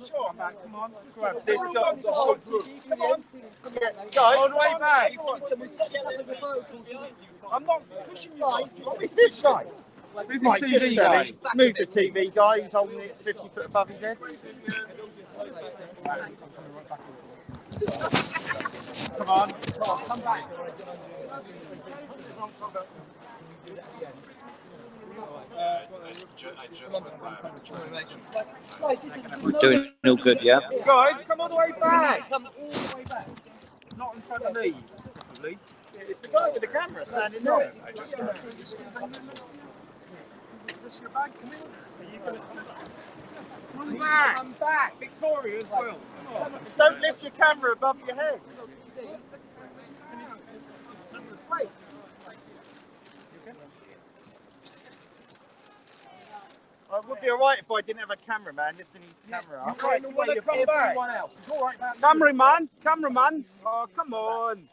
Sure, man, come on. Grab this guy. Come on. Yeah, guys. On the way back. I'm not pushing you. What is this guy? Move the TV guy. Move the TV guy. He's holding it 50 foot above his head. Come on. Come back. We're doing no good, yeah? Guys, come all the way back. Come all the way back. Not in front of me. It's the guy with the camera standing there. I just started. Is this your bag? Come in. Come back. Victoria as well. Don't lift your camera above your head. It would be alright if I didn't have a cameraman lifting his camera up. Right in the way of everyone else. It's alright, man. Cameraman. Oh, come on.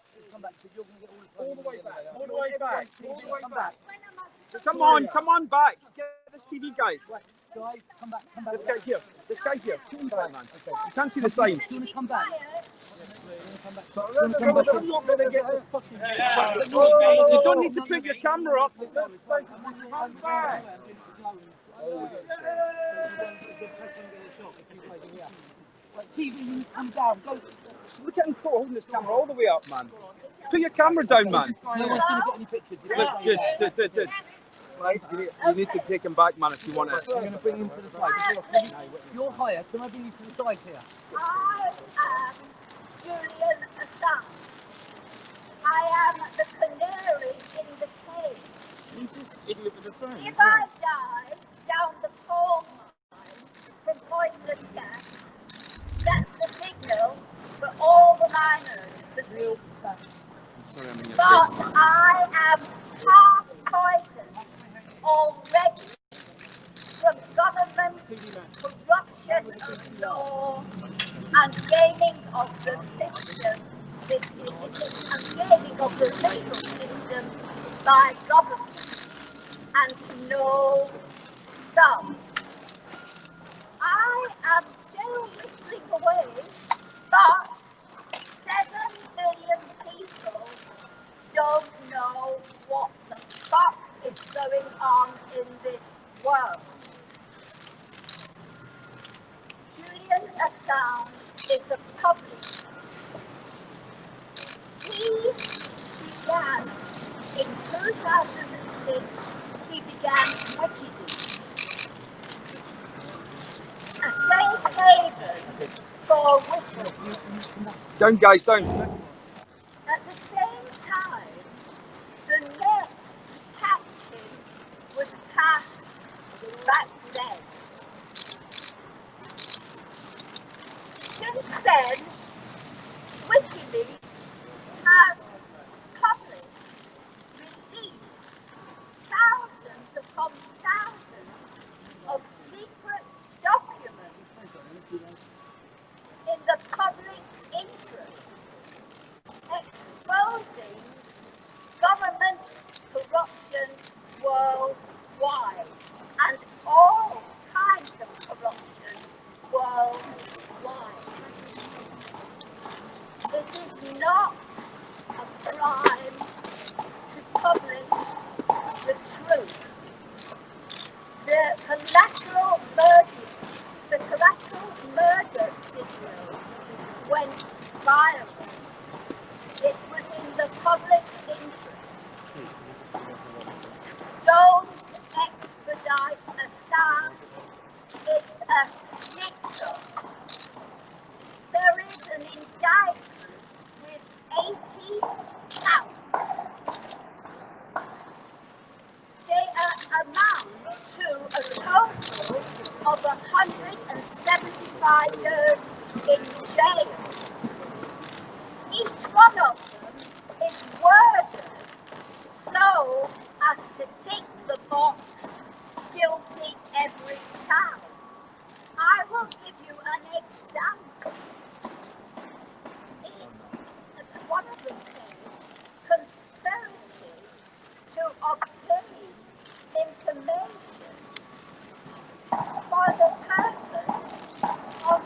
All the way back. All the way back. All the way back. Come on back. Get this TV guy. Guys, come back. This guy here. Come back, man. Okay. You can't see the sign. You want to come back? I'm not going to get the fucking... You don't need to put your camera up. Come back. TV, you come down. Look at him holding this camera all the way up, man. Put your camera down, man. No one's going to get any pictures. Good. Right, you need to take him back, man, if you want it. I'm going to bring him to the side. You're higher. Can I bring you to the side here? I am Julian Assange. I am the canary in the cage. Who's this idiot with the phone? If I die down the coal mine from poisonous gas, that's the signal for all the miners to leave. But I am half poisoned already from government corruption of law and gaming of the system, and gaming of the legal system by government, and no some. I am still whistling away, but 7 million people don't know what the fuck is going on in this world. Julian Assange is a publisher. He began in 2006, he began Wikileaks, a safe haven for whistleblowers. Down, guys, down. At the same time, the net to catch him was cast back then. Since then, Wikileaks has published, released thousands upon thousands of secret documents in the public interest, exposing government corruption worldwide and all kinds of corruption worldwide. It is not a crime to publish the truth. The collateral murder video went viral. It was in the public interest. Don't extradite Assange. It's a snitch-up. There is an indictment with 80 counts. They amount to a total of 175 years in jail. Each one of them is worded so as to tick the box guilty every time. I will give you an example. One of them says conspiracy to obtain information for the purpose of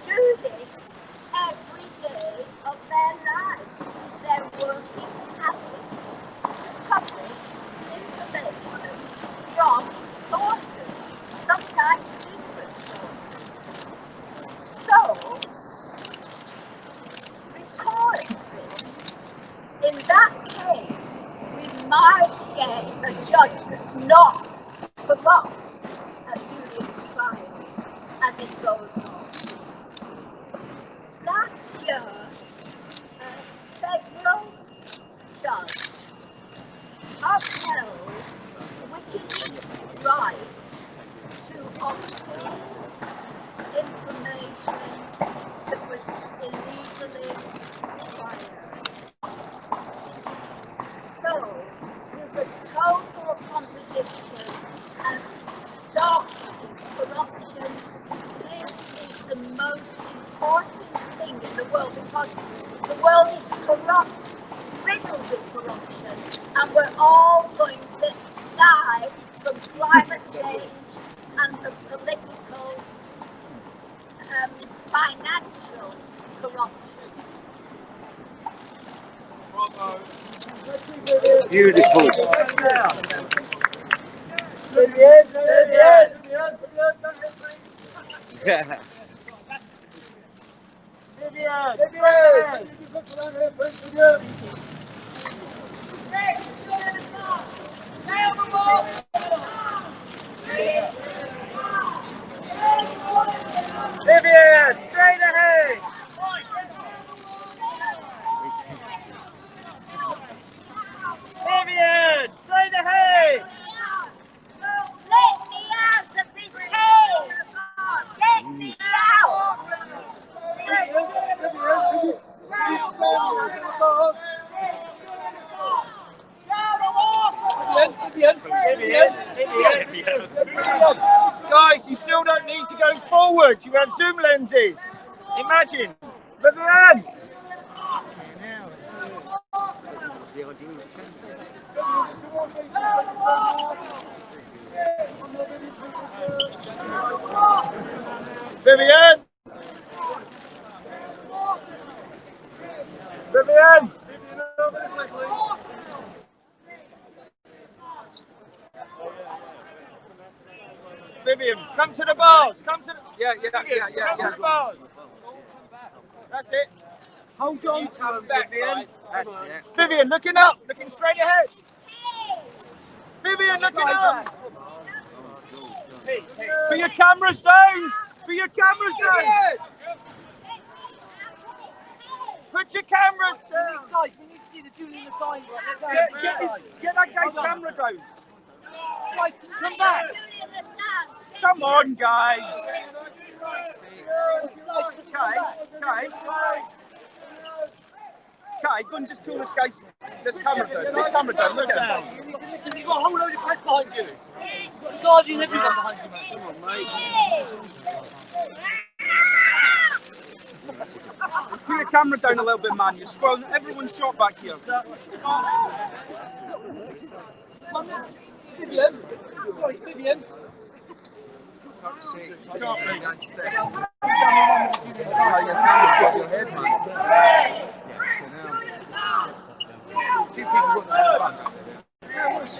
do this every day of their lives. It is their working habit to publish information from sources, sometimes secret sources. So, record this. In that case, we might get a judge that's not corrupt at Julian's trial as it goes on. Last year, a federal judge upheld Wikileaks' right to obtain information that was illegally acquired. So, there's a total contradiction and stop corruption. This is the most important thing in the world because the world is corrupt, riddled with corruption, and we're all going to die from climate change and the political, financial corruption. Beautiful. Vivienne, straight ahead. Vivienne, straight ahead. Let me out of this cave! Let me out! Guys, you still don't need to go forward. You have zoom lenses. Imagine. Vivienne. Vivienne. Vivienne. Vivienne, come to the bars. Come to the... Yeah. Come to the bars. That's it. Hold on to him, Vivienne. Vivienne, looking up, looking straight ahead. Vivienne, looking up. Put your cameras down. Put your cameras down. Put your cameras down. Guys, we need to see the Julian Assange. Get that guy's camera down. Guys, can you come back? Come on, guys. Okay, go and just pull this camera down. This camera down. Look at him. Listen, you've got a whole load of press behind you. You've got the Guardian and everyone behind you, man. Come on, mate. Put your camera down a little bit, man. You're spoiling everyone's shot back here. Vivienne. Sorry, Vivienne.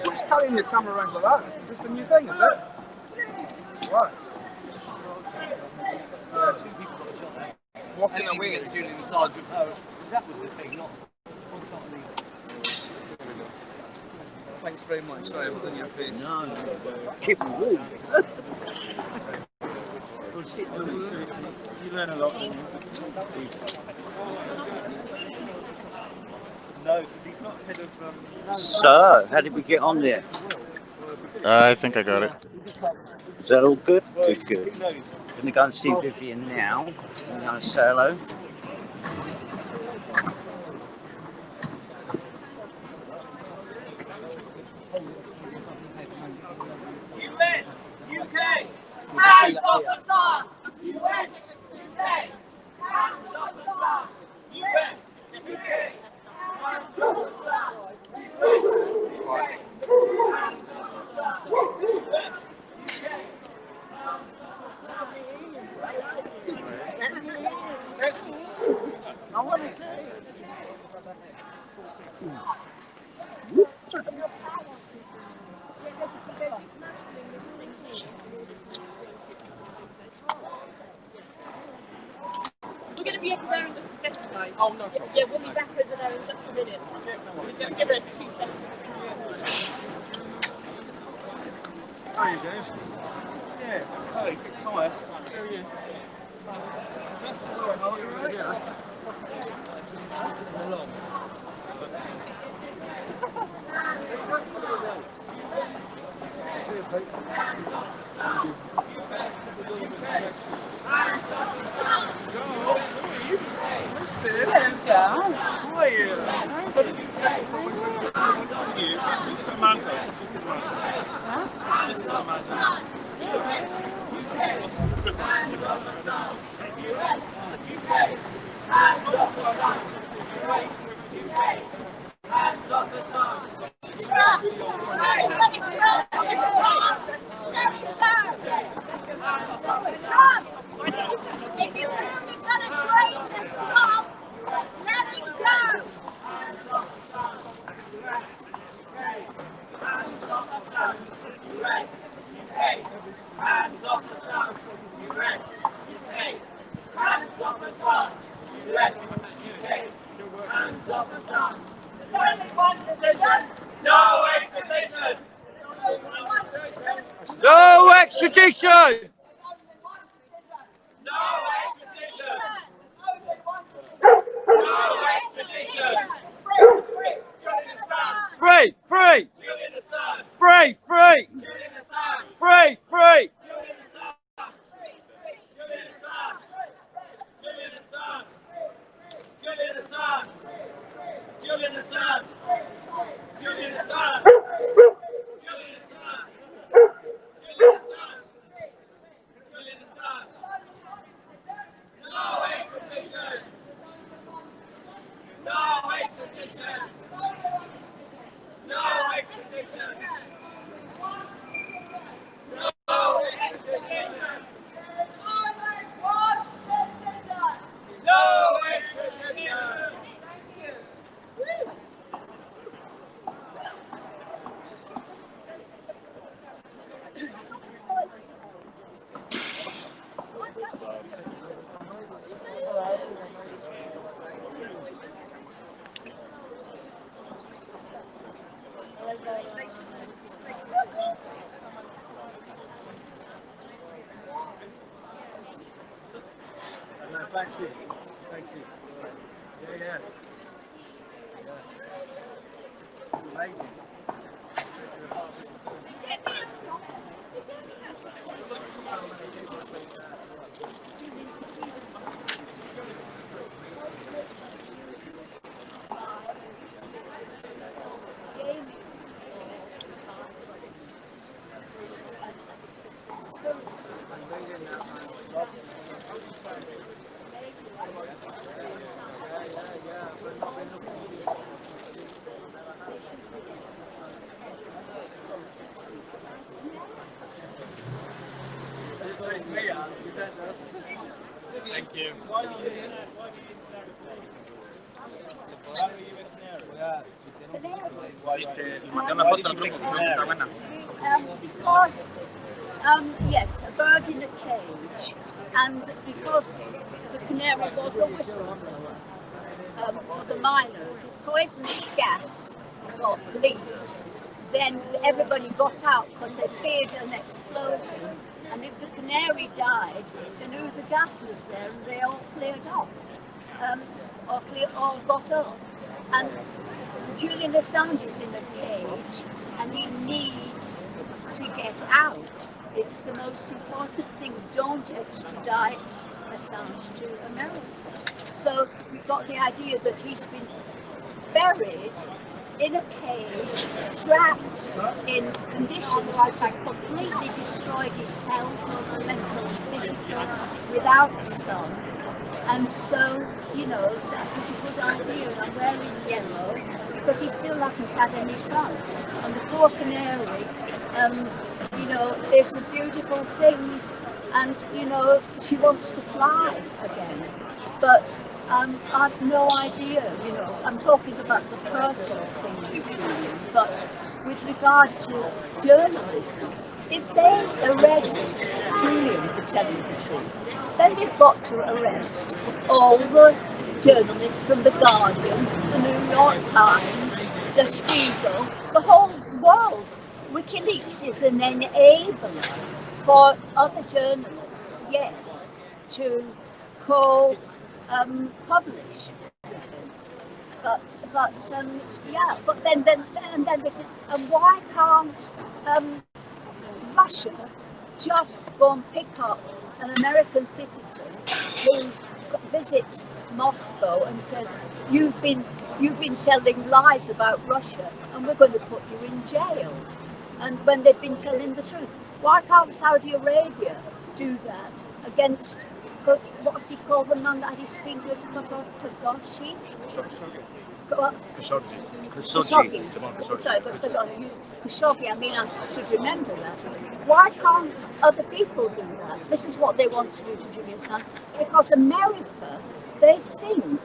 What's carrying your camera around like that? Is this the new thing, is it? What? Two people got shot. Walking away. Get the Julian Assange with her. That was the thing, not Thanks very much. Sorry, I was in your face. No. Keep it warm. You learn a lot. No, because he's not head of... So, how did we get on there? I think I got it. Is that all good? Good. Gonna go and see Vivienne now. I'm gonna say hello. UK! Hands off the sun! US! UK! Hands off the sun! US! UK! I want to We're going to be over there in just a second, guys. Oh, no problem. Yeah, we'll be back over there in just a minute. Just give it 2 seconds. How are you, James? Yeah, okay, a bit tired. How are you? That's tired. Yeah. If you're really going to train the stop, let it go. No extradition! No extradition! Free! Free! Free! Free! Free! Free! Julian Assange! Julian Assange! No extradition! No extradition! No extradition! No extradition! No extradition! No, thank you. Thank you. Yeah. Amazing. Thank you. Because, yes, a bird in a cage, and because the canary was a whistleblower for the miners, if poisonous gas got leaked, then everybody got out because they feared an explosion. And if the canary died, they knew the gas was there and they all cleared off, all got up. And Julian Assange is in a cage and he needs to get out. It's the most important thing. Don't extradite Assange to America. So we got the idea that he's been buried in a cage, trapped in conditions that have completely destroyed his health, mental and physical, without sun. And so, you know, that was a good idea. And I'm wearing yellow because he still hasn't had any sun. And the poor canary, you know, it's a beautiful thing and you know she wants to fly again, but I've no idea. You know, I'm talking about the personal thing with Julian, but with regard to journalism, if they arrest Julian for telling the truth, then they've got to arrest all the journalists from The Guardian, The New York Times, The Spiegel, the whole world. WikiLeaks is an enabler for other journalists, yes, to co-publish with him. But yeah, but then they can, why can't Russia just go and pick up an American citizen who visits Moscow and says, you've been telling lies about Russia and we're going to put you in jail, and when they've been telling the truth? Why can't Saudi Arabia do that against, what's he called, the man that had his fingers cut off, Khashoggi? Khashoggi, I mean, I should remember that. Why can't other people do that? This is what they want to do to Julian Assange, because America, they think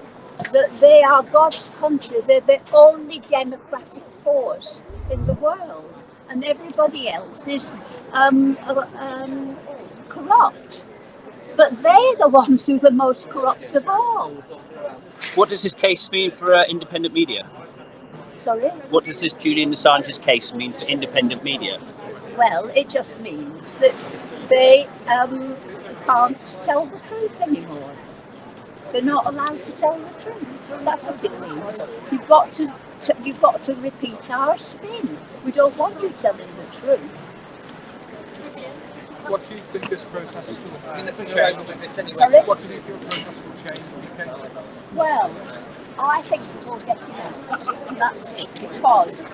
that they are God's country, they're the only democratic force in the world, and everybody else is corrupt. But they're the ones who are the most corrupt of all. What does this case mean for independent media? Sorry? What does this Julian Assange's case mean for independent media? Well, it just means that they can't tell the truth anymore. They're not allowed to tell the truth. That's what it means. You've got to repeat our spin. We don't want you telling the truth. What do you think this process will change? Sorry? What do you think the process will change? Well, I think we'll get it out, and that's it, because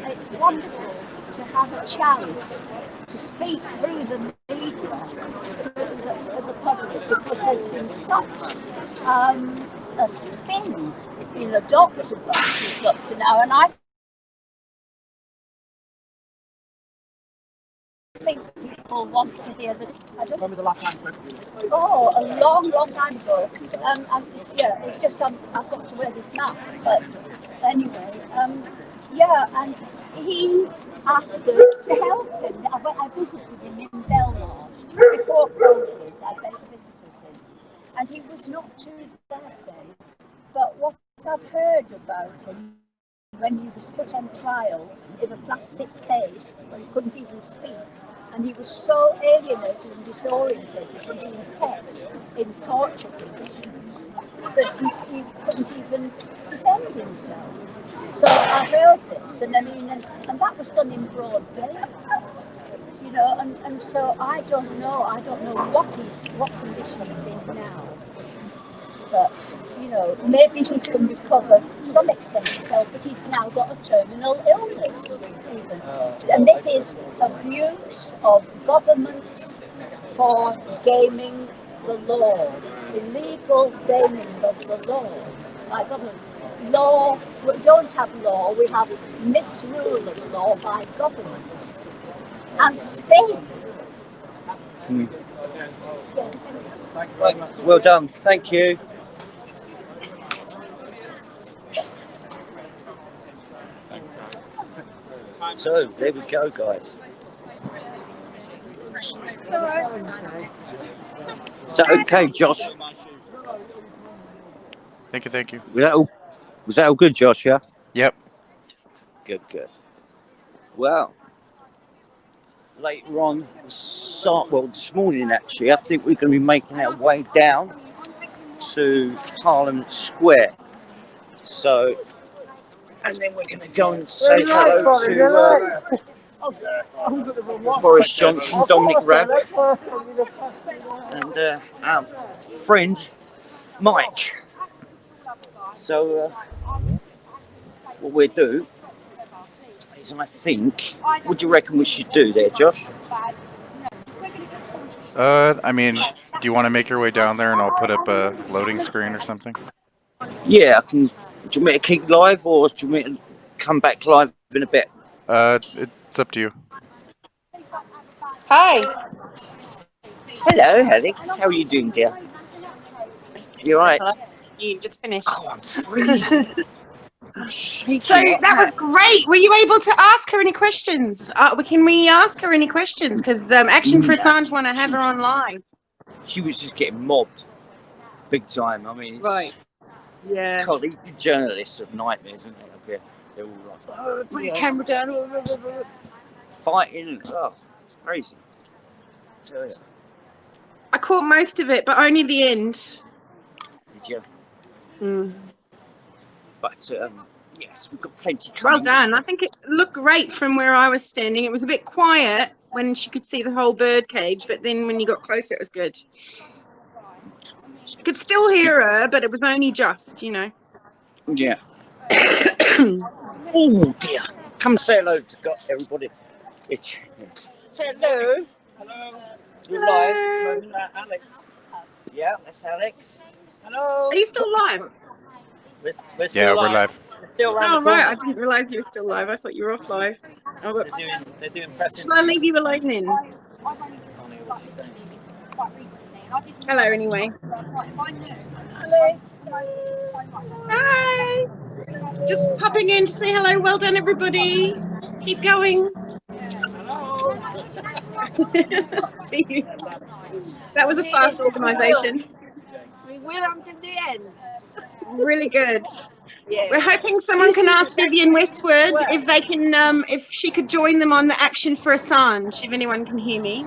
it's wonderful to have a chance to speak through the media to the public, because there's been such a spin in adopted up to now, and I think people want to hear the. When was the last time you spoke to you? Oh, a long time ago. Yeah, it's just I've got to wear this mask. But anyway, yeah, and he asked us to help him. I visited him in Belmarsh before COVID. I visited him, and he was not too bad then. But what I've heard about him, when he was put on trial in a plastic case, when he couldn't even speak, and he was so alienated and disorientated from being kept in torture conditions that he couldn't even defend himself. So I heard this, and I mean, and that was done in broad daylight, you know, and so I don't know what condition he's in now. But, you know, maybe he can recover to some extent himself, but he's now got a terminal illness even. And this is abuse of governments for gaming the law, illegal gaming of the law by governments. Law, we don't have law, we have misrule of law by government. And Spain. Well done, thank you. So there we go, guys. Is that okay, Josh? Thank you. Was that all good, Josh? Yeah. Yep. Good. Well, later on, this morning actually, I think we're going to be making our way down to Parliament Square. So, and then we're going to go and say hello to Boris Johnson, Dominic Raab, and our friend Mike. So, what we'll do is, I think, what do you reckon we should do there, Josh? I mean, do you want to make your way down there and I'll put up a loading screen or something? Yeah, I can. Do you want me to keep live, or do you want me to come back live in a bit? It's up to you. Hi. Hello, Alex. How are you doing, dear? You alright? You just finished. Oh, I'm freezing. I'm shaking So like that was great. Were you able to ask her any questions? Can we ask her any questions? Because Action for Assange want to have her on live. She was just getting mobbed, big time. I mean, it's, Right. Yeah. God, these journalists are nightmares, aren't they? They're all like, oh, put your camera down, fighting. Oh, it's crazy. I tell you. I caught most of it, but only the end. Did you? Mm. But yes, we've got plenty coming. Well done. I think it looked great from where I was standing. It was a bit quiet when she could see the whole bird cage, but then when you got closer, it was good. You could still hear her, but it was only just, you know. Yeah. Oh dear. Come say hello to everybody. Say hello. Hello. You're live. Alex. Yeah, that's Alex. Hello. Are you still live? We're still we're live. We're still around Oh, the corner. right. I didn't realise you were still live. I thought you were off live. Oh, but They're doing press shall I leave you alone then? Hello, anyway. Alex. Hi. Just popping in to say hello. Well done, everybody. Keep going. Hello. See you. That was a fast organisation. We will until the end. Really good. Yeah. We're hoping someone can ask Vivienne Westwood if they can, if she could join them on the Action for Assange. If anyone can hear me.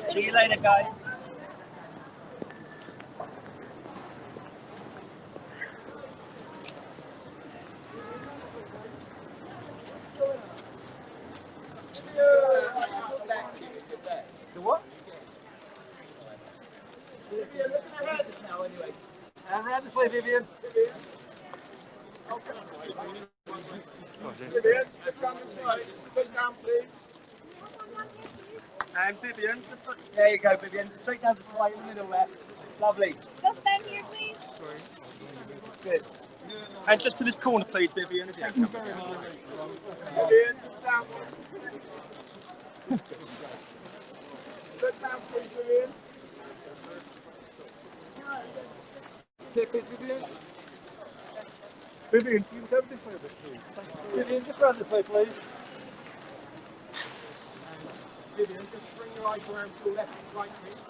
See you later, guys. The what? Vivienne, look at her head now, anyway. Around this way, Vivienne. Vivienne, come this way. Sit down, please. And Vivienne, there you go, Vivienne. Just straight down this way in the middle there. Lovely. Just stand here, please. Good. And just to this corner, please, Vivienne. Thank you very much. Vivienne, just down. Sit down, please, Vivienne. Sit, please, Vivienne. Vivienne, can you come this way a bit, please? Vivienne, just round this way, please. Vivienne, just bring your eyes around to your left and right, please.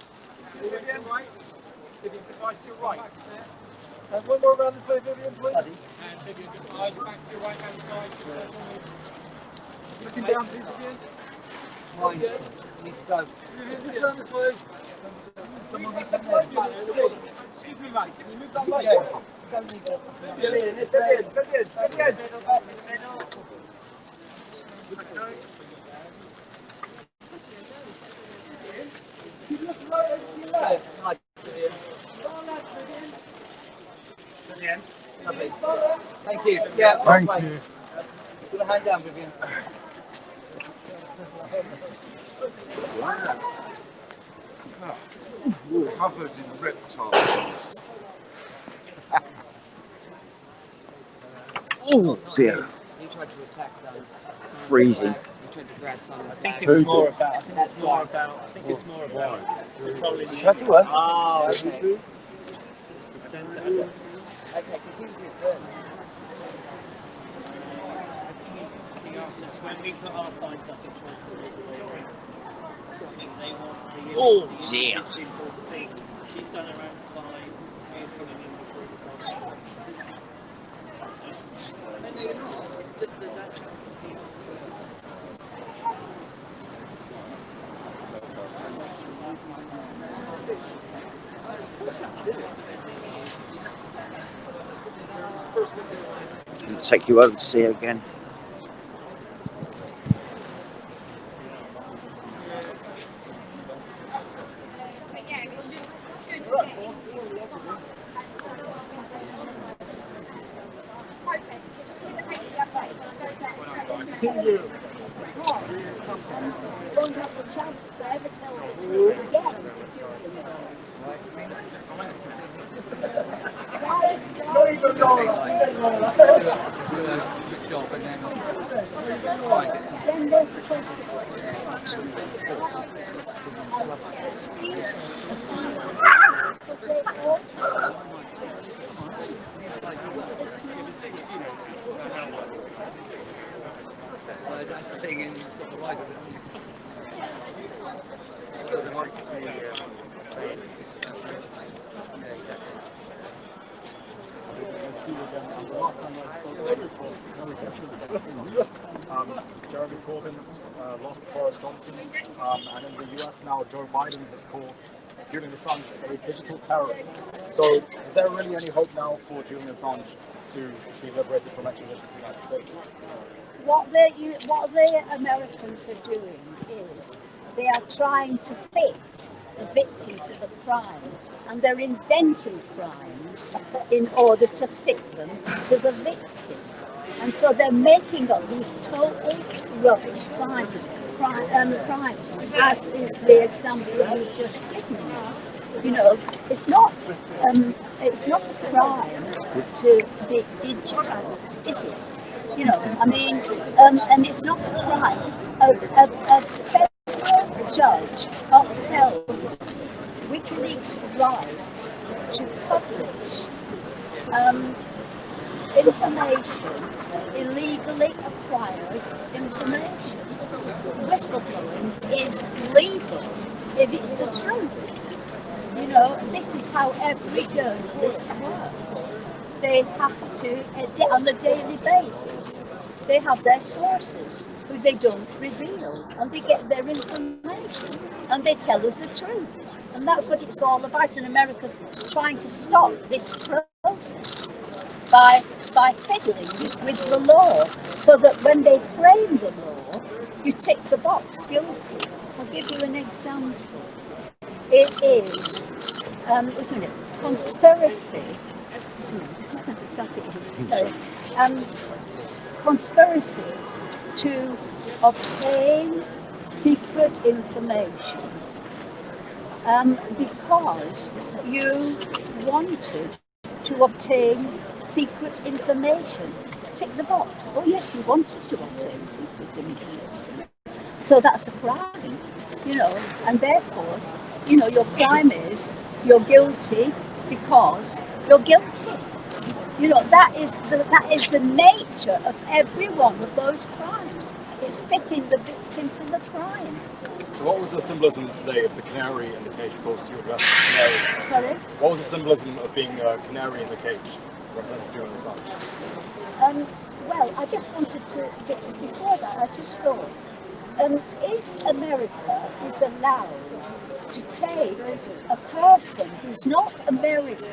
Vivienne, right. Vivienne, just eyes to your right. And one more around this way, Vivienne, please. And Vivienne, just eyes back to your right hand side. Looking down, please, Vivienne. Mine. Need to go. Vivienne, just down this way. Someone needs to move. Excuse me, mate. Can you move that way? Yeah. Vivienne, Vivienne. You look right over to your left. Nice, Vivienne. Vivienne. Lovely. Thank you. Yeah, thank you. Put a hand down, Vivienne. Covered in reptiles. Oh dear. He tried to attack them. Freezing. He tried to grab someone's I think bag. it's more about. Controlling the. Should I do it? Oh, okay. Okay, because he was his bird. When we put our signs up in Oh dear. She's done her own side. We're coming in before I'll take you over to see her again. Won't have the chance to ever tell the truth again. Then there's the question. Jeremy Corbyn lost Boris Johnson, and in the US now Joe Biden has called Julian Assange a digital terrorist. So is there really any hope now for Julian Assange to be liberated from extradition to the United States? What the Americans are doing is they are trying to fit the victim to the crime, and they're inventing crimes in order to fit them to the victim. And so they're making up these total rubbish crimes, as is the example you've just given me. You know, it's not a crime to be digital, is it? You know, I mean, and it's not a crime. A federal judge upheld WikiLeaks' right to publish information, illegally acquired information. Whistleblowing is legal if it's the truth. You know, this is how every journalist works. They have to, on a daily basis, they have their sources who they don't reveal, and they get their information, and they tell us the truth. And that's what it's all about, and America's trying to stop this process by fiddling with the law, so that when they frame the law, you tick the box, guilty. I'll give you an example. It is, wait a minute, conspiracy. Conspiracy to obtain secret information because you wanted to obtain secret information. Tick the box. Oh yes, you wanted to obtain secret information. So that's a crime, you know, and therefore, you know, your crime is you're guilty because you're guilty. You know, that is the nature of every one of those crimes. It's fitting the victim to the crime. So what was the symbolism today of the canary in the cage? Of course, you were canary. Sorry? What was the symbolism of being a canary in the cage, representing Julian Assange? Well, I just wanted to, before that, I just thought, if America is allowed to take a person who's not American,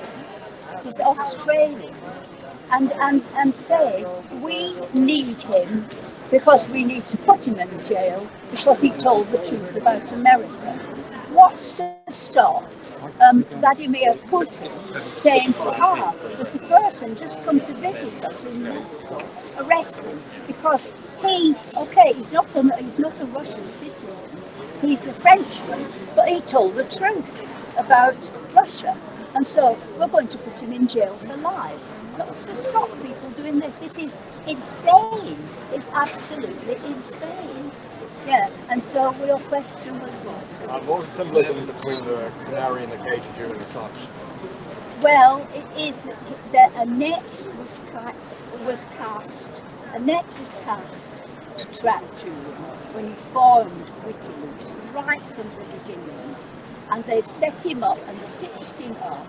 who's Australian, and say, we need him because we need to put him in jail because he told the truth about America. What's to stop Vladimir Putin saying, there's a person just come to visit us in Moscow, arrest him, because he's not a Russian citizen, he's a Frenchman, but he told the truth about Russia. And so we're going to put him in jail for life. What's to stop people doing this? This is insane. It's absolutely insane. Yeah, and so your question was what? What was the symbolism between the canary in the cage and Julian Assange? Well, it is that a net was cast. A net was cast to trap Julian when he formed WikiLeaks right from the beginning, and they've set him up and stitched him up,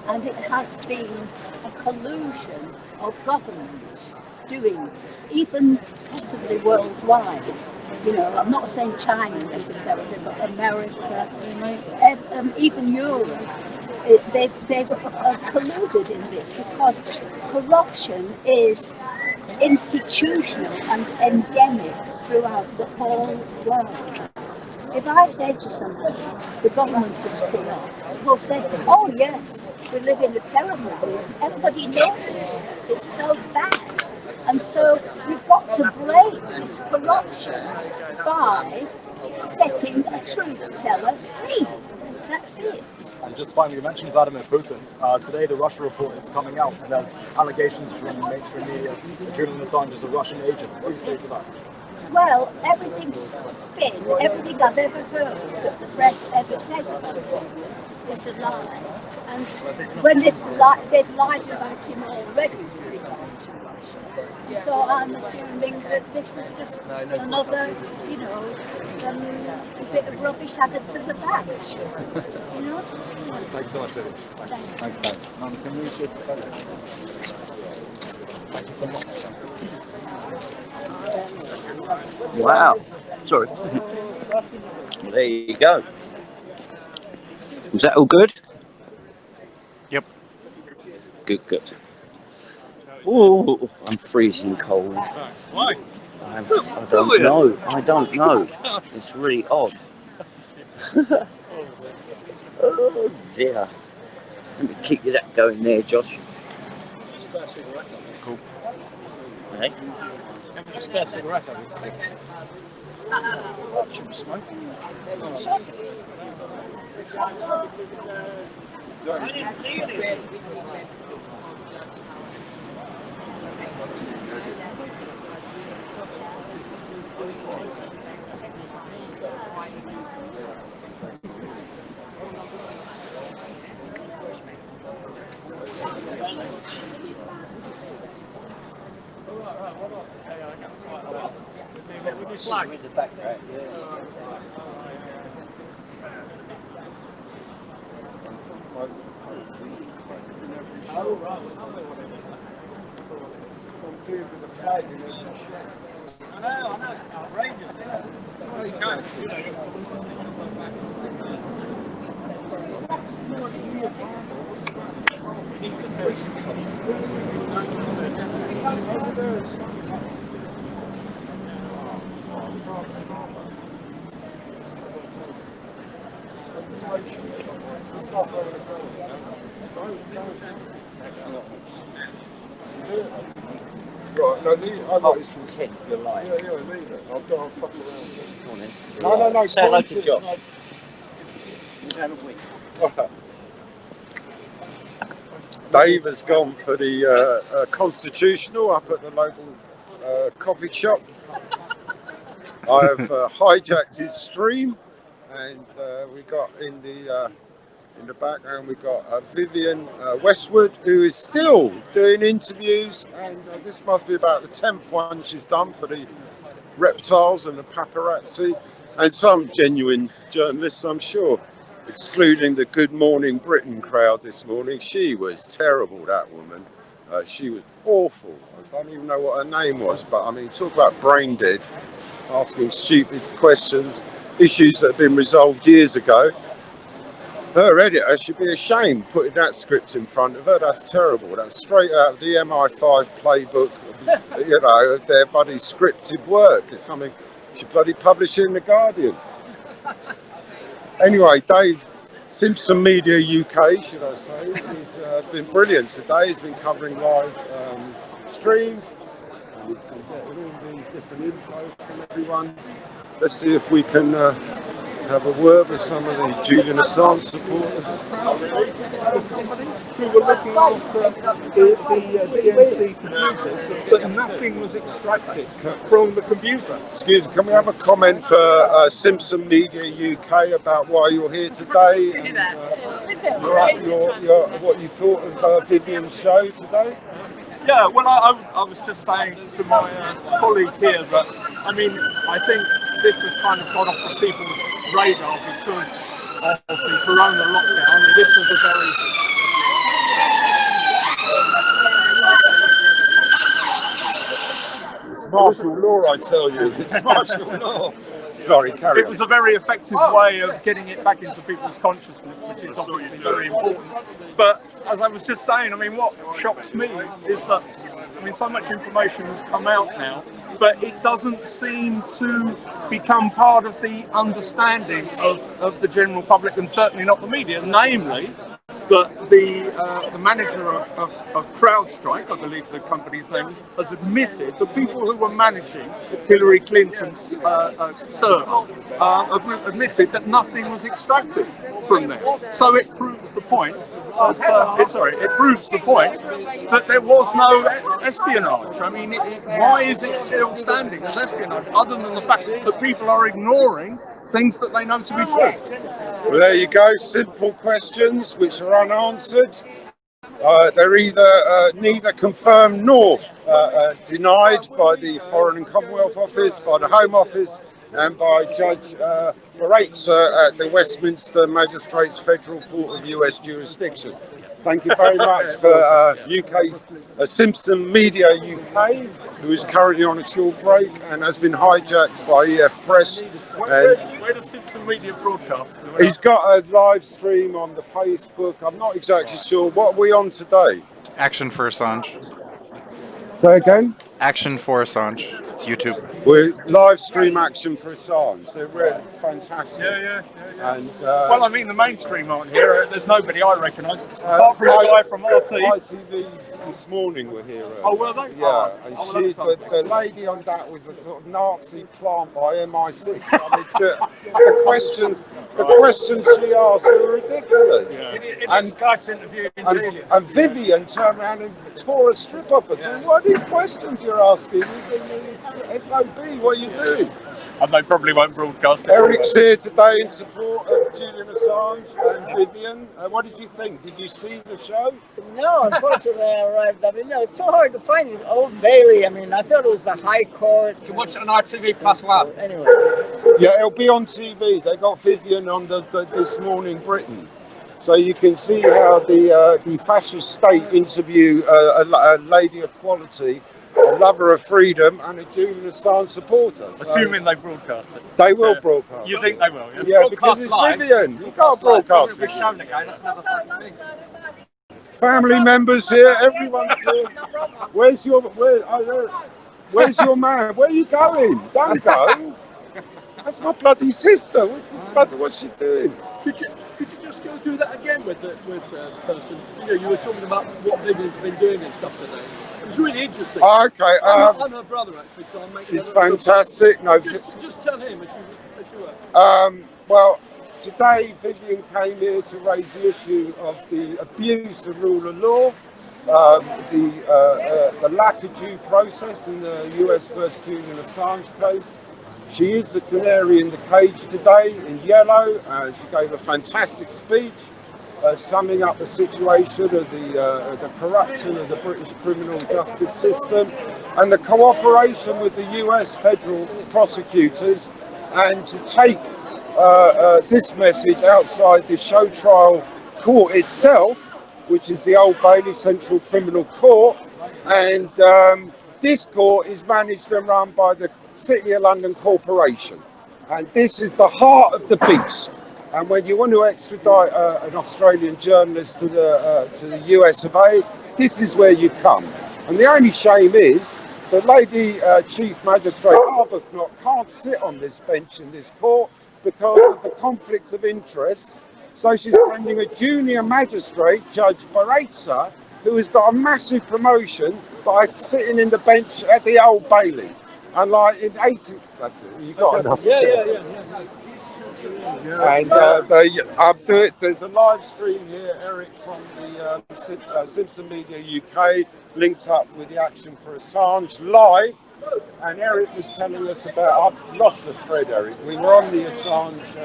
and it has been a collusion of governments doing this, even possibly worldwide. You know, I'm not saying China necessarily, but America, even Europe. They've colluded in this because corruption is institutional and endemic throughout the whole world. If I say to somebody, the government is corrupt, they'll say, oh yes, we live in a terrible world. Everybody knows it's so bad. And so we've got to break this corruption by setting a truth teller free. That's it. And just finally, you mentioned Vladimir Putin. Today, the Russia report is coming out, and there's allegations from mainstream media that Julian Assange is a Russian agent. What do you say to that? Well, everything's spin. Everything I've ever heard that the press ever says about him is a lie. And when they've lied about him already, they've gone to Russia. And so I'm assuming that this is just another, you know, a bit of rubbish added to the batch. You know? Thank you so much, Vivienne. Thanks. Thank you. Can we just... Thank you so much. Wow. Sorry. There you go. Was that all good? Yep. Good, good. Oh, I'm freezing cold. Why? I don't know. I don't know. It's really odd. Oh dear. Let me keep you that going there, Josh. Cool. Hey? A spare cigarette, Should we smoke? I didn't see it. In the background. Oh, right. Some dude with a flag in it. I know, it's outrageous, Right, no, I like this one. Pretend you're lying. Yeah, leave it. I'll fuck around. Go on then. No, Say hello to point it. Josh. We're going to win. Dave has gone for the constitutional up at the local coffee shop. I have hijacked his stream, and we got in the background we got Vivienne Westwood, who is still doing interviews, and this must be about the 10th one she's done for the reptiles and the paparazzi, and some genuine journalists, I'm sure, excluding the Good Morning Britain crowd this morning. She was terrible, that woman. She was awful. I don't even know what her name was, but I mean, talk about brain dead, asking stupid questions, issues that have been resolved years ago. Her editor should be ashamed putting that script in front of her. That's terrible. That's straight out of the MI5 playbook, you know, of their bloody scripted work. It's something she bloody published in The Guardian. Anyway, Dave, Simpson Media UK, should I say, he's been brilliant today. He's been covering live streams. We can get all the different info from everyone. Let's see if we can have a word with some of the Julian Assange supporters. Who were looking after the DNC computers, but nothing was extracted from the computer. Excuse me, can we have a comment for Simpson Media UK about why you're here today? And, what you thought of Vivienne's show today? Yeah, well, I was just saying to my colleague here that, I mean, I think this has kind of got off the people's radar because of the corona lockdown. And this was a very... It's martial law, I tell you. It's martial law. Sorry, carry on. It was a very effective way of getting it back into people's consciousness, which is obviously very important. But as I was just saying, I mean, what shocks me is that, I mean, so much information has come out now, but it doesn't seem to become part of the understanding of the general public, and certainly not the media. Namely, that the manager of CrowdStrike, I believe the company's name is, has admitted the people who were managing Hillary Clinton's server have admitted that nothing was extracted from there. So it proves the point. It proves the point that there was no espionage. I mean, why is it still standing as espionage, other than the fact that people are ignoring things that they know to be true? Well, there you go. Simple questions which are unanswered. They're either neither confirmed nor denied by the Foreign and Commonwealth Office, by the Home Office, and by Judge Baretza at the Westminster Magistrates Federal Court of US jurisdiction. Thank you very much for UK's Simpson Media UK, who is currently on a short break and has been hijacked by EF Press. Where does Simpson Media broadcast? He's got a live stream on the Facebook. I'm not exactly sure. What are we on today? Action for Assange. Say again? Action for Assange. It's YouTube. We're live stream Action for Assange. They're really fantastic. Yeah. And, well, I mean, the mainstream aren't here. There's nobody I recognise, apart from the guy from RT. ITV this morning were here. Oh, were they? Yeah, and the lady on that was a sort of Nazi plant by MI6. I mean, the questions she asked were ridiculous. Yeah. And Skype's interviewing Julian. And Vivienne turned around and tore a strip off us. And what are these questions you're asking? It's SOB, what are you doing? And they probably won't broadcast it. Eric's here today in support of Julian Assange and Vivienne. What did you think? Did you see the show? No, unfortunately I arrived. I mean, no, it's so hard to find it. Old Bailey, I mean, I thought it was the High Court. You can watch it on ITV Plus Lab. Anyway. Yeah, it'll be on TV. They got Vivienne on the This Morning Britain. So you can see how the fascist state interview a lady of quality, a lover of freedom, and a Julian Assange supporter. So assuming they broadcast it. They will broadcast. You think they will? Yeah, because it's Vivienne. You can't broadcast it. Shown again. That's another thing. Family members here. Everyone's here. Where's your man? Where are you going? Don't go. That's my bloody sister. What's she doing? Could you just go through that again with the person? You were talking about what Vivienne's been doing and stuff today. It was really interesting. Okay. I'm her brother, actually, so I'm making. She's fantastic. No, just tell him as you were. Well, today Vivienne came here to raise the issue of the abuse of rule of law, the lack of due process in the US versus Julian Assange case. She is the canary in the cage today in yellow. She gave a fantastic speech summing up the situation of the corruption of the British criminal justice system and the cooperation with the US federal prosecutors, and to take this message outside the show trial court itself, which is the Old Bailey Central Criminal Court. And this court is managed and run by the City of London Corporation, and this is the heart of the beast. And when you want to extradite an Australian journalist to the US of A, this is where you come. And the only shame is the lady Chief Magistrate Arbuthnot can't sit on this bench in this court because of the conflicts of interests. So she's sending a junior magistrate, Judge Baretza, who has got a massive promotion by sitting in the bench at the Old Bailey. And like in 80, that's it, you got enough. Yeah. And there's a live stream here, Eric, from the Simpson Media UK, linked up with the Action for Assange live. And Eric was telling us about, I've lost the thread, Eric. We were on the Assange,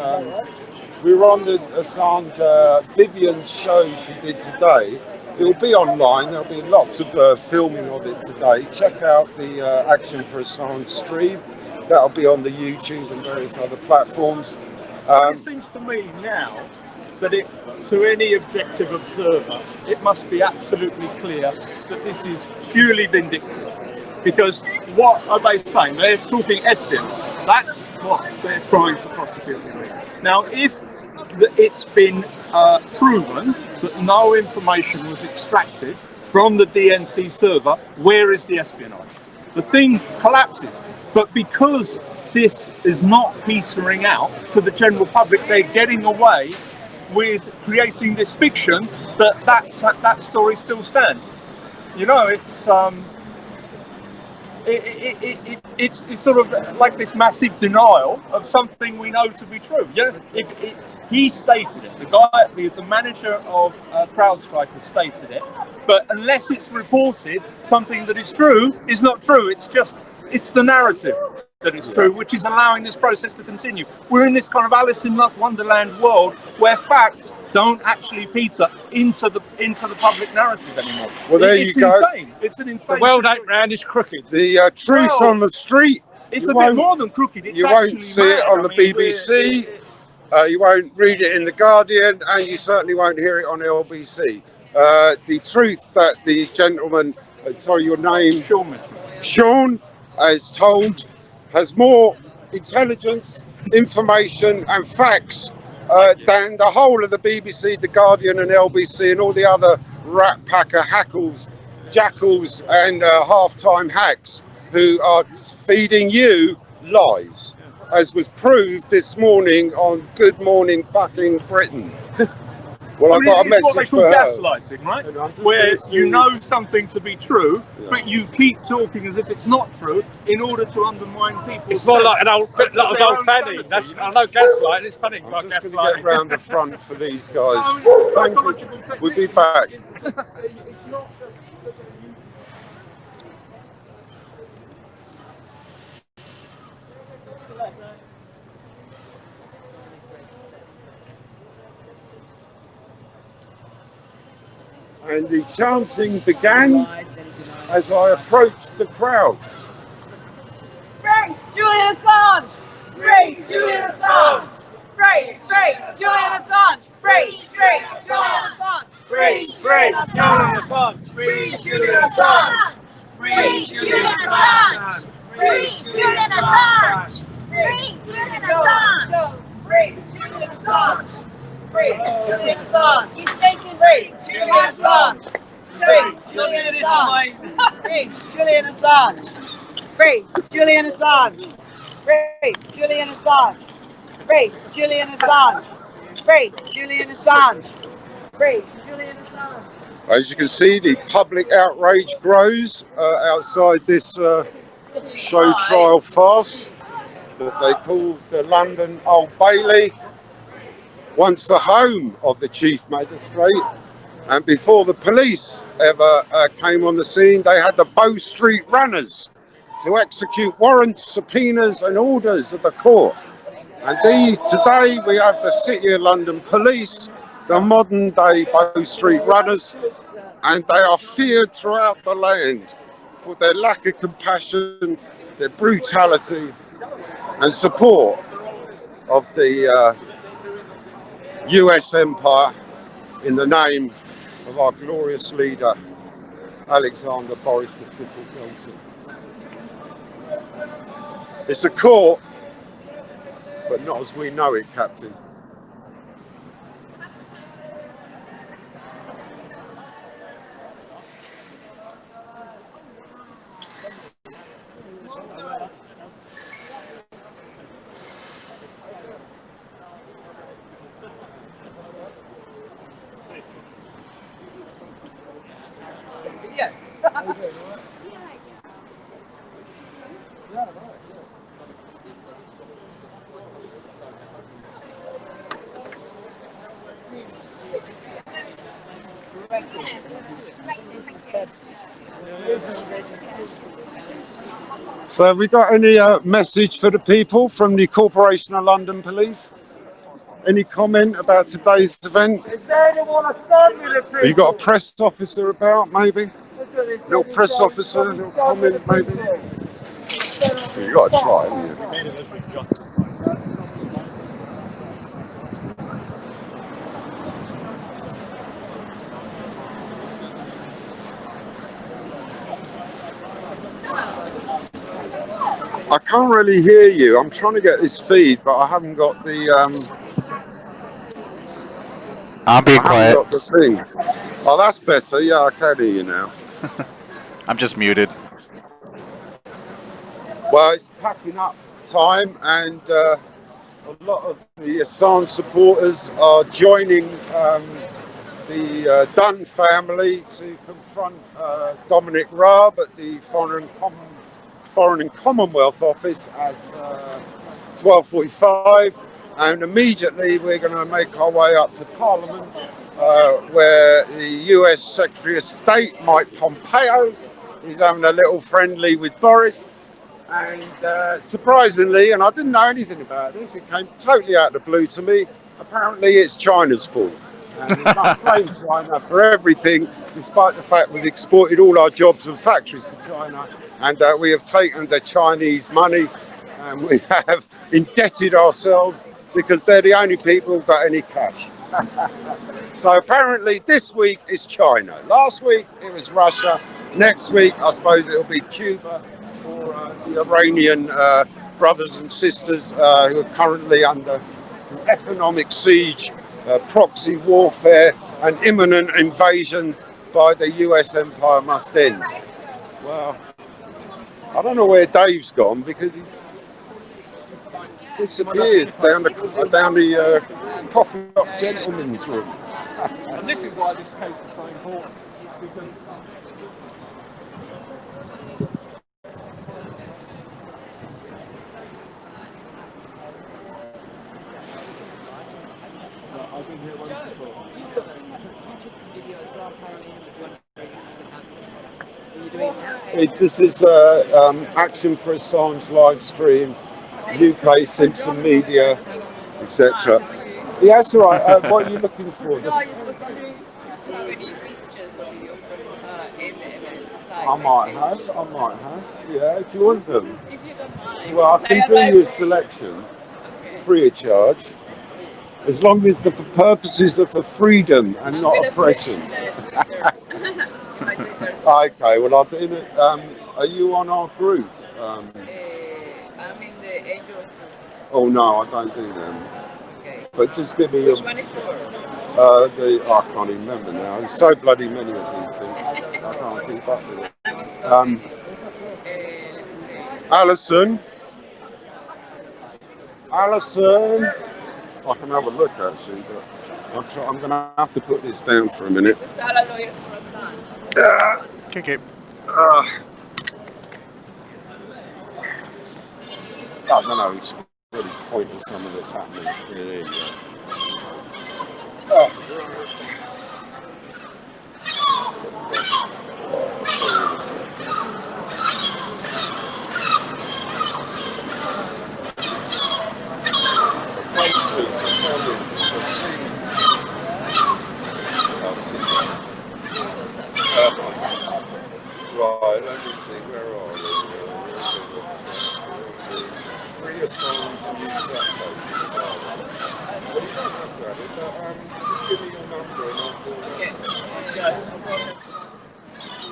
Vivienne's show she did today. It will be online. There'll be lots of filming of it today. Check out the Action for Assange stream. That'll be on the YouTube and various other platforms. It seems to me now that to any objective observer, it must be absolutely clear that this is purely vindictive. Because what are they saying? They're talking espionage. That's what they're trying to prosecute him with. Now, if it's been proven that no information was extracted from the DNC server, where is the espionage? The thing collapses. But because this is not petering out to the general public, they're getting away with creating this fiction that story still stands. You know, it's sort of like this massive denial of something we know to be true. Yeah, he stated it. The guy, the manager of CrowdStrike has stated it. But unless it's reported, something that is true is not true. It's the narrative that is true, which is allowing this process to continue. We're in this kind of Alice in Wonderland world where facts don't actually peter into the public narrative anymore. Well, there you go. Insane. It's an insane. The world ain't round, it's crooked. The truth on the street. It's a bit more than crooked. It's you won't see it on the BBC. You won't read it in the Guardian, and you certainly won't hear it on LBC. The truth that the gentleman, sorry, your name, Sean, has told, has more intelligence, information, and facts than the whole of the BBC, the Guardian, and LBC, and all the other rat pack of hackles, jackals, and half-time hacks who are feeding you lies, as was proved this morning on Good Morning Fucking Britain. Well, I've got a message for her. It's what they call gaslighting, right? Where you know something to be true, but you keep talking as if it's not true in order to undermine people. It's more like an old fanny. I know gaslighting. It's funny. I'm just going to get round the front for these guys. Thank you. We'll be back. And the chanting began as I approached the crowd. Free Julian Assange! Free Julian Assange! Free Julian Assange! Free Julian Assange! Free Julian Assange! Free Julian Assange! Free Julian Assange! Free Julian Assange! Free Julian Assange! Free Julian Assange! Free Julian Assange! He's taking free Julian Assange! Free Julian Assange! Free Julian Assange! Free Julian Assange! Free Julian Assange! Free Julian Assange! Free Julian Assange! Free Julian Assange! As you can see, the public outrage grows outside this show trial farce that they call the London Old Bailey. Once the home of the chief magistrate, and before the police ever came on the scene, they had the Bow Street runners to execute warrants, subpoenas and orders of the court. And today we have the City of London police, the modern day Bow Street runners, and they are feared throughout the land for their lack of compassion, their brutality and support of the US empire in the name of our glorious leader, Alexander Boris the Triple Johnson. It's a court, but not as we know it, Captain. So have we got any message for the people from the Corporation of London Police? Any comment about today's event? Is there anyone a stand military? Have you got a press officer about, maybe? Little press officer, little comment, maybe? You got to try, haven't you? I can't really hear you. I'm trying to get this feed, but I haven't got the I'll be quiet. Got the feed. Oh, that's better. Yeah, I can hear you now. I'm just muted. Well, it's packing up time, and a lot of the Assange supporters are joining the Dunn family to confront Dominic Raab at the Foreign and Commonwealth Office at 12:45, and immediately we're going to make our way up to Parliament, where the US Secretary of State, Mike Pompeo, is having a little friendly with Boris. And surprisingly, and I didn't know anything about this, it came totally out of the blue to me, apparently it's China's fault. And we must blame China for everything, despite the fact we've exported all our jobs and factories to China, and we have taken the Chinese money, and we have indebted ourselves because they're the only people who've got any cash. So apparently this week is China. Last week it was Russia. Next week I suppose it'll be Cuba or the Iranian brothers and sisters who are currently under economic siege, proxy warfare, and imminent invasion by the US empire must end. Well, I don't know where Dave's gone because he disappeared down the coffee shop gentleman's room. And this is why this case is so important. Because I've been here once before. This is Action for Assange live stream, UK Simpson Media, etc. Yeah, that's all right. What are you looking for? I might have. Yeah, do you want them? If you don't mind. Well, I can do you a selection, free of charge, as long as the purposes are for freedom and not oppression. Okay, well, I'll do it. Are you on our group? I'm in the Angels group. Oh no, I don't do them. Okay. But just give me your. Which one is yours? I can't even remember now. There's so bloody many of these things. I can't keep up with it. Alison. I can have a look actually, but I'm going to have to put this down for a minute. The Sala Lawyers for Assange. Okay. I don't know, it's really pointing some of this happening. Yeah, there you go. Right, let me see, where are we? Free Assange and use that code. Well, you don't have to have it, but just give me your number and I'll do that.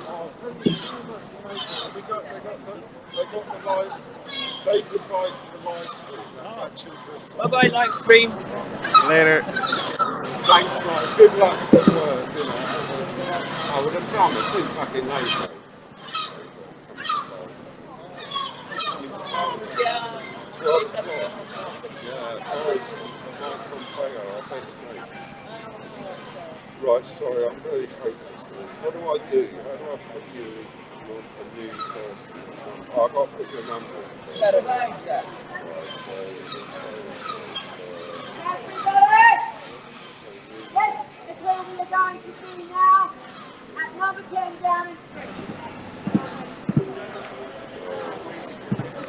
Oh, thank you so much. They got the live. Say goodbye to the live stream. That's Action for Assange. Bye-bye, live stream. Later. Thanks, mate. Good luck, good work, you know. Oh, well, the drama too fucking late, though. Yeah. 12 o'clock. Yeah, always Mike Pompeo, our best mate. Right, sorry, I'm very hopeless to this. What do I do? How do I put you a new person? I've got to put your number in first. Right, so Yes, it's where we are going to see now at number 10 Downing Street.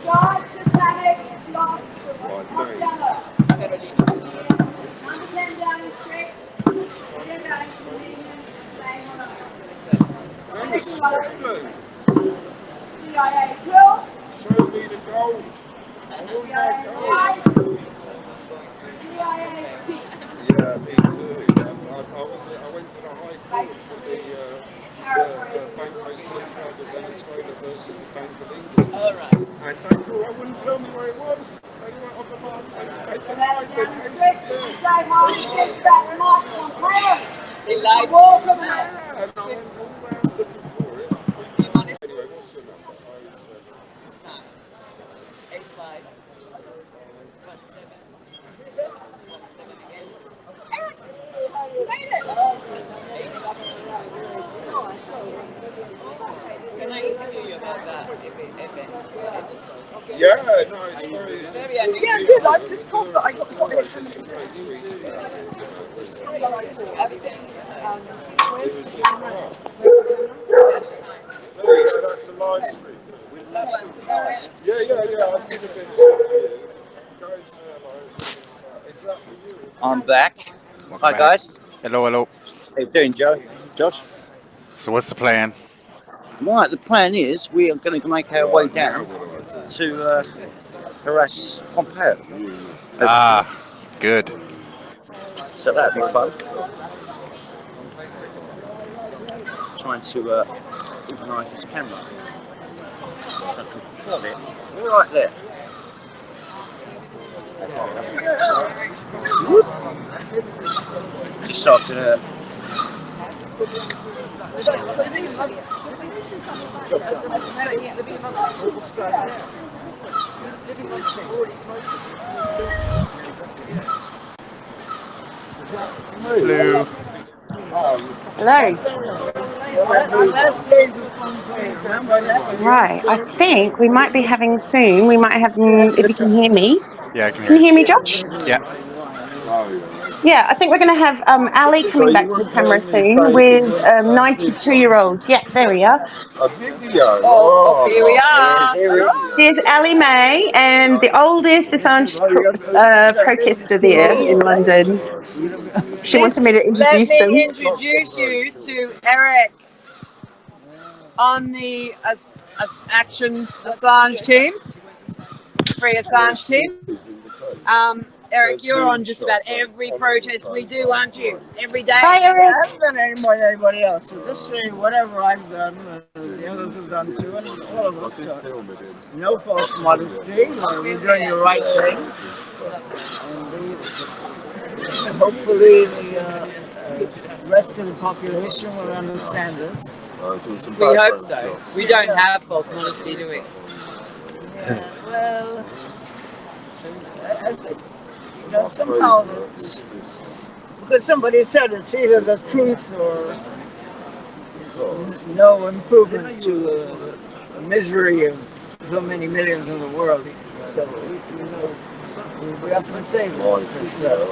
John Satanic Lost Montana. Number 10 Downing Street. 10 Downing Street. Saying Number Scotland. CIA Girls. Show me the gold. CIA Boys. CIA Chief. Yeah, me too. I went to the High Court for the Banco Central de Venezuela versus the Bank of England. All right. And they wouldn't tell me where it was. They went on the market. They denied the case there. They lied. Yeah, and I went all round looking for it. Anyway, what's your number? 07 85 17 Yeah, no, it's very. Yeah, good. I've just got that. I got it. Where's the camera? Yeah, that's a live stream. Yeah. I did a bit of shot for you. Go and say hello. Is that for you? I'm back. Welcome Hi back. guys. Hello. How you doing, Joe? Josh? So what's the plan? Right, the plan is we are going to make our way down to harass Pompeo. Ah, good. So that'd be fun. Just trying to organise this camera. So I can record it right there. Just so I can Hello. Hello. Right. I think we might be having soon. We might have, if you can hear me. Yeah, I can Can hear you hear me, Josh? Yeah. Yeah, I think we're going to have Ali coming back to the camera soon with 92-year-olds. Yeah, there we are. A video. Oh, here we are. Here's Ali May and the oldest Assange protester there in London. She wanted me to introduce Let them. me introduce you to Eric on the Action Assange team, Free Assange team. Eric, you're on just about every protest we do, aren't you? Every day. Hi, Eric. I haven't done any more than anybody else. So just say whatever I've done, the others have done too, and all of us. No false modesty. We're doing the right thing. And hopefully the rest of the population will understand this. We hope so. We don't have false modesty, do we? Yeah, well, I think, somehow it's, because somebody said it's either the truth or no improvement to the misery of so many millions in the world. So, we often say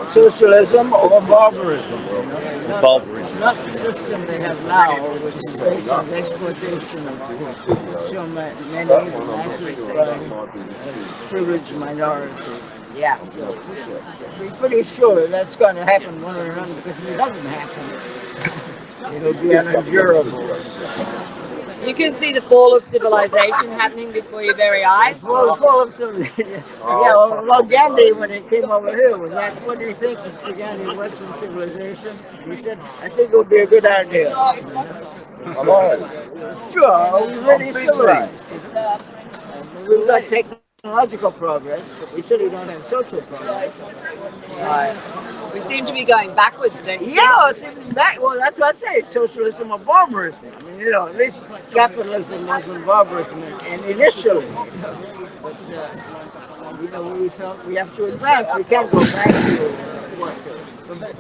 socialism or barbarism. Not the system they have now, which is based on the exploitation of so many privileged minority. Yeah, so we're pretty sure that's going to happen one or another, because if it doesn't happen, it'll be unendurable. You can see the fall of civilization happening before your very eyes. Fall of civilization. Yeah, well, Gandhi, when he came over here, was asked, what do you think of the Gandhi Western civilization? He said, I think it would be a good idea. It's true, we're really civilized. We've got technological progress, but we certainly don't have social progress. Right. We seem to be going backwards, don't you? Yeah, well, that's what I say, socialism or barbarism. I mean, at least capitalism wasn't barbarism and initially. But, we felt we have to advance. We can't go back to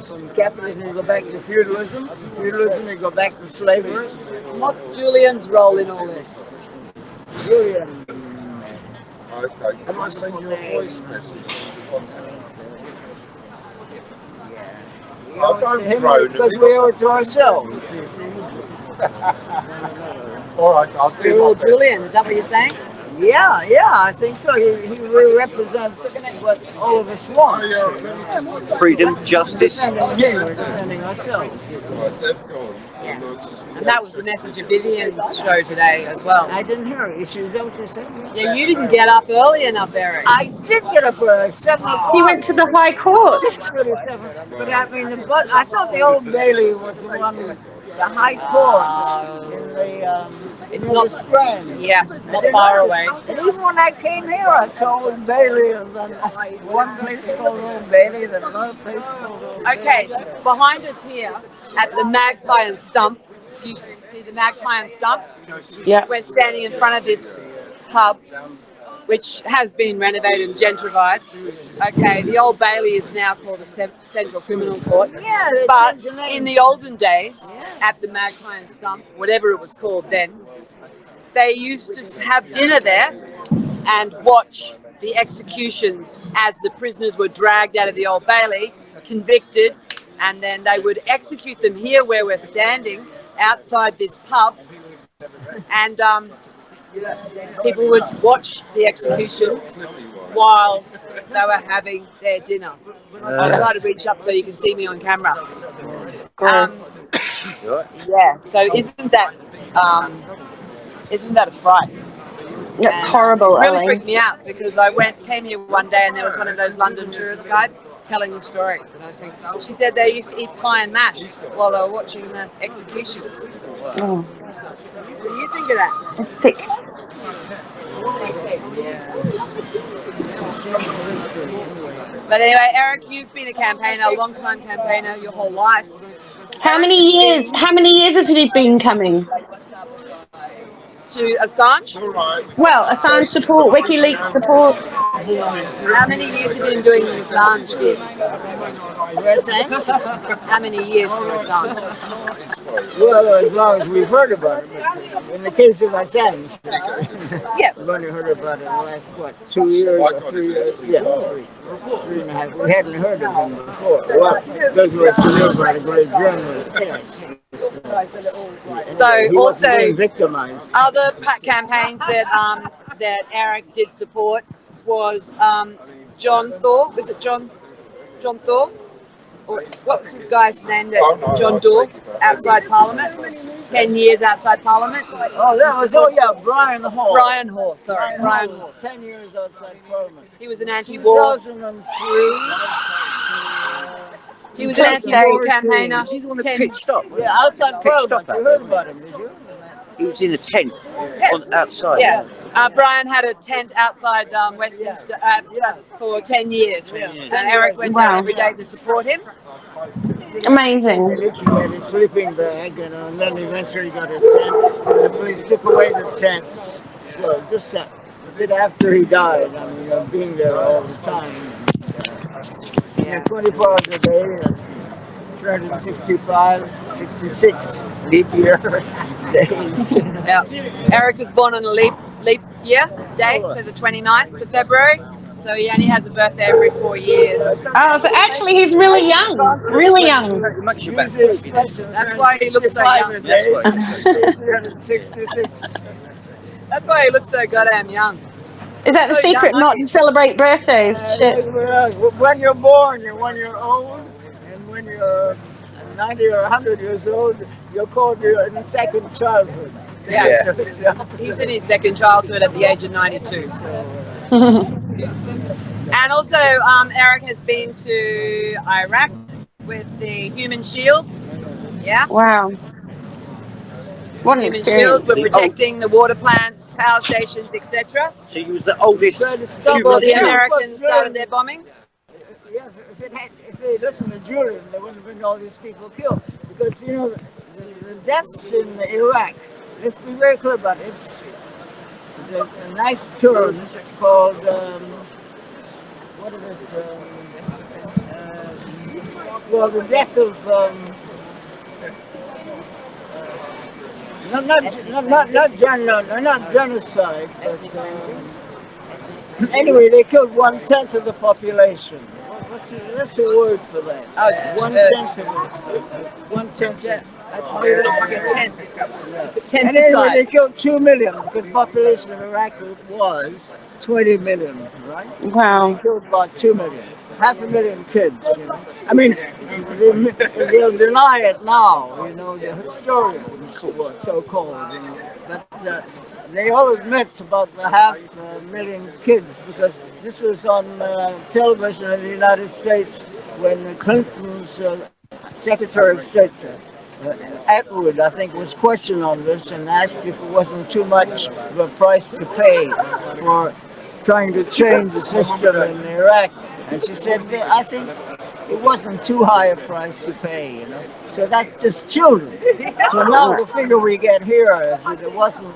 from capitalism, go back to feudalism. Feudalism, we go back to slavery. What's Julian's role in all this? Julian. Okay, can I send you a voice message? Because we owe it to ourselves. All right, I'll do You're all Julian, is that what you're saying? Yeah, I think so. He really represents what all of us want. Freedom, justice. We're defending ourselves. Yeah. And that was the message of Vivienne's show today as well. I didn't hear it. Is that what you're saying? Yeah, you didn't get up early enough, Eric. I did get up early, 7 o'clock. He went to the High Court. 6:37. But I mean, I thought the Old Bailey was the one, the High Court in the it's not Strand. Yeah, not far away. And even when I came here, I saw Old Bailey, and then one place called Old Bailey, then another place called Old Bailey. Okay, behind us here at the Magpie and Stump, you see the Magpie and Stump? Yeah. We're standing in front of this pub, which has been renovated and gentrified. Okay, the Old Bailey is now called the Central Criminal Court. Yeah, but in the olden days, at the Magpie and Stump, whatever it was called then, they used to have dinner there and watch the executions as the prisoners were dragged out of the Old Bailey, convicted, and then they would execute them here where we're standing outside this pub, and people would watch the executions while they were having their dinner. I'll try to reach up so you can see me on camera. Yeah, so isn't that a fright? That's horrible, It really Ellie. freaked me out because I came here one day and there was one of those London tourist guides telling the stories, and I was saying, she said they used to eat pie and mash while they were watching the executions. Oh. What do you think of that? It's sick. But anyway, Eric, you've been a campaigner, a long-time campaigner, your whole life. How many years? How many years has he been coming? To Assange? Well, Assange support, WikiLeaks support. How many years have you been doing the Assange gig? How many years for Assange? Well, as long as we've heard about it. In the case of Assange, we've only heard about it in the last, what, 2 years or 3 years? Yeah, three and a half. We hadn't heard of him before. Well, those were knew about a great journalist. So also, victimized. other campaigns that that Eric did support was John Thor. Was it John Thor? Or what's the guy's name? That John Thor outside Parliament. 10 years outside Parliament. Oh, that was Brian Hall. Brian Hall. Sorry, Brian Hall. 10 years outside Parliament. He was an anti-war. 2003. He was an anti-war campaigner. He's the one that pitched up. Yeah, outside Parliament. You heard about him, did you? He was in a tent outside. Yeah. Brian had a tent outside Westminster for 10 years. And Eric went down every day to support him. Amazing. He had a sleeping bag, and then eventually got a tent. And the police took away the tents. Well, just a bit after he died. I mean, being there all the time. 24 hours a day, 365, 66 leap year days. Yeah. Eric was born on a leap year day, so the 29th of February. So he only has a birthday every 4 years. Oh, so actually he's really young. Really young. Much about That's why he looks so young. That's why. 366. That's why he looks so goddamn young. Is that the So secret, young, not to celebrate birthdays? Shit. When you're born, you're 1 year old, and when you're 90 or 100 years old, you're called in the second childhood. Yeah. So it's the opposite. He's in his second childhood at the age of 92. And also, Eric has been to Iraq with the Human Shields. Yeah. Wow. What an Human experience. Shields were protecting the water plants, power stations, etc. So he was the oldest Before Human the Shield. Americans started their bombing. Yeah, if they listened to Julian, there wouldn't have been all these people killed. Because, you know, the deaths in Iraq, let's be very clear about it. It's a nice term called, what is it? Well, the death of, not genocide, but anyway, they killed 1/10 of the population. That's a word for that. 1/10 of it. 1/10. Yeah. And anyway, they killed 2 million because the population of Iraq was 20 million, right? Wow. They killed about 2 million. 500,000 kids, you know. I mean, they'll deny it now, you know, the historians, so-called. But they all admit about the 500,000 kids because this was on television in the United States when Clinton's Secretary of State, Atwood, I think, was questioned on this and asked if it wasn't too much of a price to pay for trying to change the system in Iraq. And she said, I think it wasn't too high a price to pay, you know. So that's just children. So now the figure we get here is that it wasn't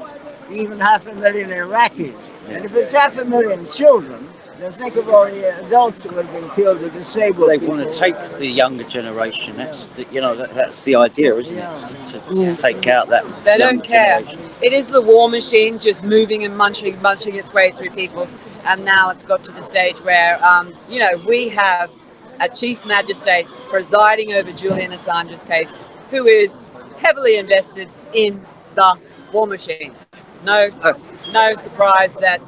even 500,000 Iraqis. And if it's 500,000 children, Think of all the adults who have been killed, the disabled They people. want to take the younger generation. That's the, that's the idea, isn't it? To take out that They younger don't care. generation. It is the war machine just moving and munching its way through people. And now it's got to the stage where, we have a chief magistrate presiding over Julian Assange's case, who is heavily invested in the war machine. No surprise that,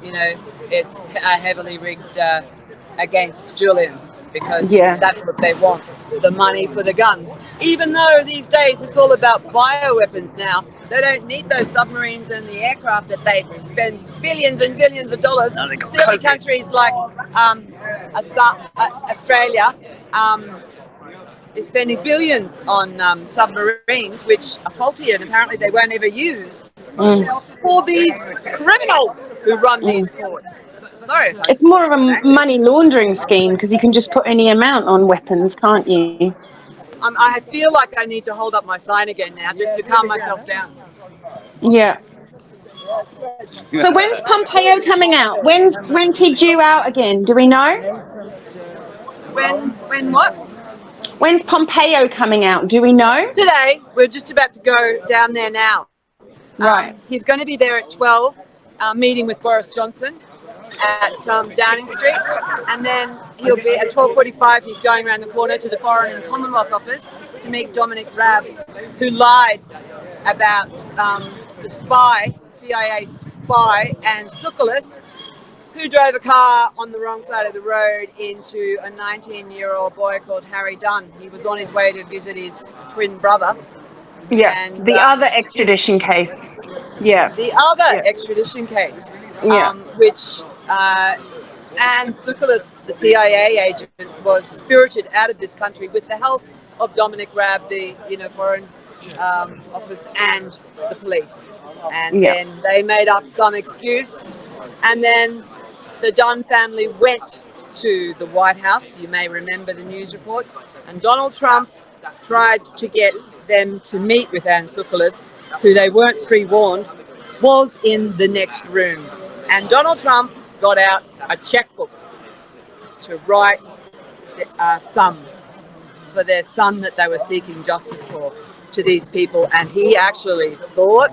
it's heavily rigged against Julian, because that's what they want, the money for the guns. Even though these days it's all about bioweapons now, they don't need those submarines and the aircraft that they spend billions and billions of dollars. Silly countries like Australia is spending billions on submarines, which are faulty and apparently they won't ever use for these criminals who run these courts. Sorry. It's more of a money laundering scheme, because you can just put any amount on weapons, can't you? I feel like I need to hold up my sign again now, just to calm myself down. Yeah. So when's Pompeo coming out? When's he due out again? Do we know? When what? When's Pompeo coming out? Do we know? Today. We're just about to go down there now. Right. He's going to be there at 12, meeting with Boris Johnson at Downing Street, and then he'll be at 12:45. He's going around the corner to the Foreign and Commonwealth Office to meet Dominic Raab, who lied about the spy, CIA spy, and Tsoukalos, who drove a car on the wrong side of the road into a 19-year-old boy called Harry Dunn. He was on his way to visit his twin brother. Yeah, and, the other extradition case. Yeah. The other extradition case, which Anne Tsoukalos, the CIA agent, was spirited out of this country with the help of Dominic Raab, the Foreign Office, and the police. And then they made up some excuse, and then the Dunn family went to the White House. You may remember the news reports, and Donald Trump tried to get them to meet with Anne Tsoukalos, who they weren't pre-warned was in the next room. And Donald Trump got out a checkbook to write a sum for their son that they were seeking justice for to these people. And he actually thought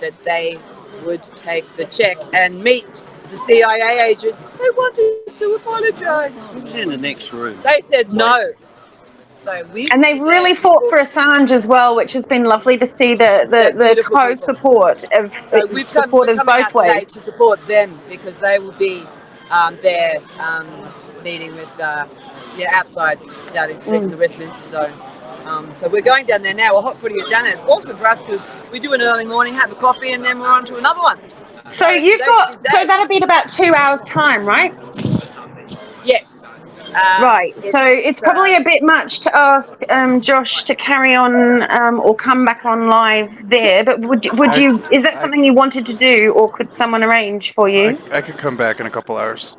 that they would take the check and meet the CIA agent. They wanted to apologize. He was in the next room. They said no. So and they really fought for Assange as well, which has been lovely to see the co-support of supporters both ways. To support them, because they will be there meeting with outside Downing Street in the Westminster zone. So we're going down there now. We're hopefully get down there. It's awesome for us because we do an early morning, have a coffee, and then we're on to another one. So you've got so that'll be in about 2 hours time, right? Yes. Right, so it's probably a bit much to ask Josh to carry on or come back on live there, but would you, is that something you wanted to do, or could someone arrange for you? I could come back in a couple hours.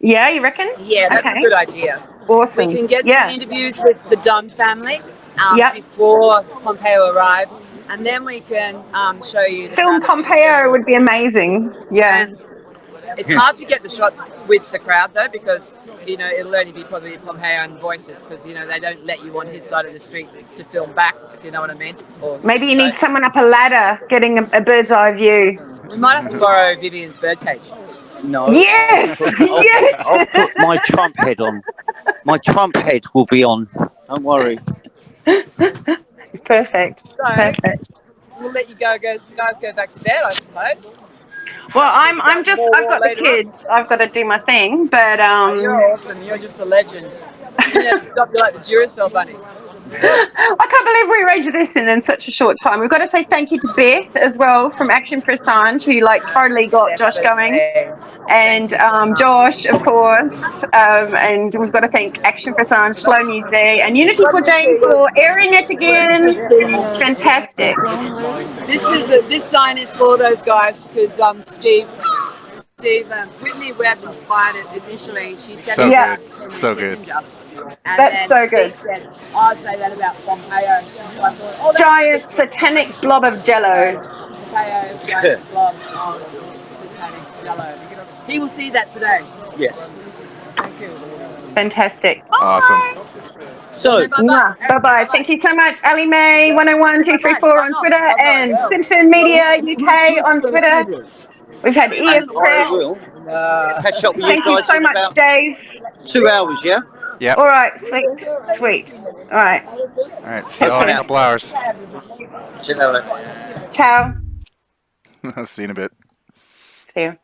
Yeah, you reckon? Yeah, that's a good idea. Awesome. We can get some interviews with the Dunn family before Pompeo arrives, and then we can show you the film Pompeo would be amazing. Yeah. And it's hard to get the shots with the crowd though, because it'll only be probably Pompeo and voices, because they don't let you on his side of the street to film back, if you know what I mean. Maybe you need someone up a ladder getting a bird's eye view. We might have to borrow Vivienne's birdcage. No. Yes. I'll put my Trump head on. My Trump head will be on. Don't worry. Perfect. So, perfect. We'll let you guys go back to bed, I suppose. Well, I've got the kids. I've got to do my thing, but You're awesome. You're just a legend. You never stop. You're like the Duracell bunny. I can't believe we arranged this in such a short time. We've got to say thank you to Beth as well from Action for Assange, who totally got Josh going, and Josh, of course, and we've got to thank Action for Assange, Slow News Day, and Unity for Jane for airing it again. Fantastic. This sign is for those guys, because Steve, Whitney Webb inspired it initially. She said so good. And that's so good. Said, I'd say that about Pompeo. So giant satanic blob of jello. Pompeo, giant blob of satanic jello. He will see that today. Yes. Fantastic. Awesome. So, bye-bye. Thank you so much, Ali May 101234 on Twitter and Simpson Media UK on Twitter. We've had Ian and I will catch up with you Thank you guys so in much, about Dave. 2 hours, yeah? Yep. All right, sweet. All right. All right. See y'all in a couple hours. See you later. Ciao. See you in a bit. See you.